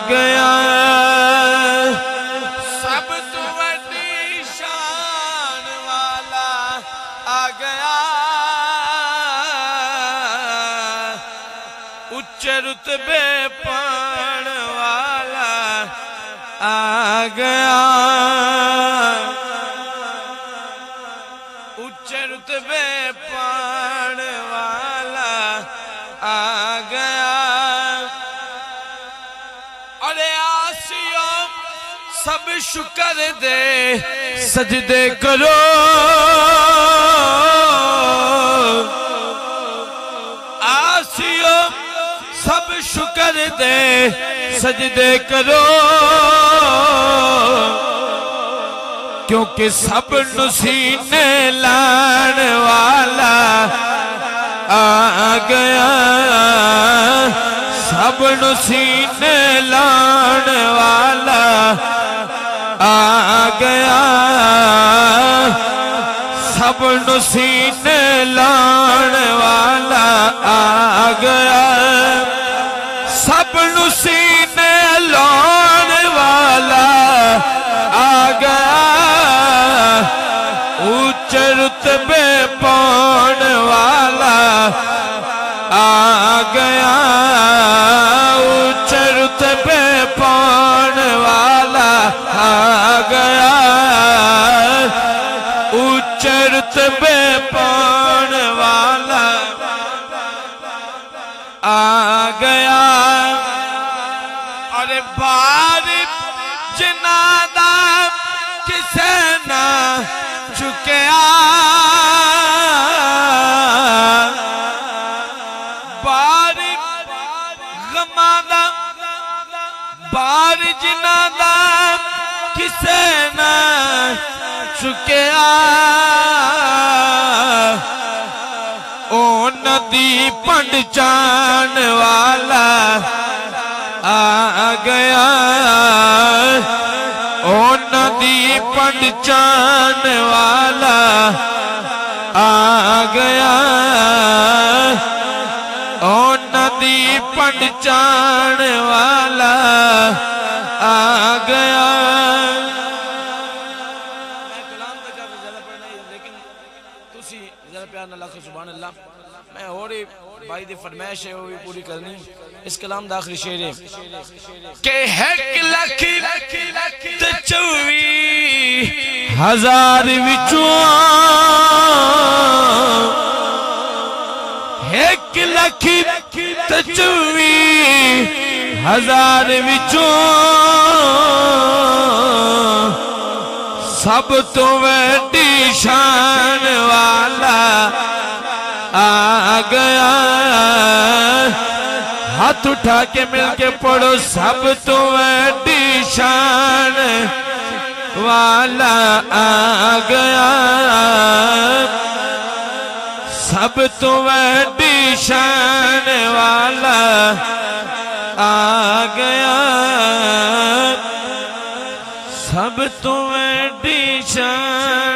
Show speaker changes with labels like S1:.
S1: गया। सब तो बड़ी शान वाला आ गया। उच्च रुतबे पाण वाला आ गया। उच्च रुतबे पाण वाला आ गया। अरे आसियो सब शुक्र दे सजदे करो। आसियो सब शुक्र दे सजदे करो। क्योंकि सब नू सीने लाण वाला आ गया। सब नू सीने लाण वाला आ गया। सब नू सीने लाण वाला आ गया। सब नू सीने लाण वाला आ गया। उच्च रुतबे पाण वाला आ गया। उच्च रुतबे पाण वाला आ गया। उच्च रुतबे पाण वाला आ गया। अरे बार जनादा किसे ना चुकया। बार गमादा बार जनादा किसे ना चुकया। ओ नदी पंचान वाला आ गया। ओ नदी पंचान वाला आ गया। ओ नदी पंचान वाला आ गया। मैं और भाई दी फरमाइश है वो भी पूरी करनी। इस कलाम दा आखिरी शेर है के 1,24,000 विचों 1,24,000 विचों सब तो वड्डी शान वाला आ गया। हाथ उठा के मिलके पढ़ो। सब तो वड्डी शान वाला आ गया। सब तो वड्डी शान वाला आ गया। सब तो वड्डी शान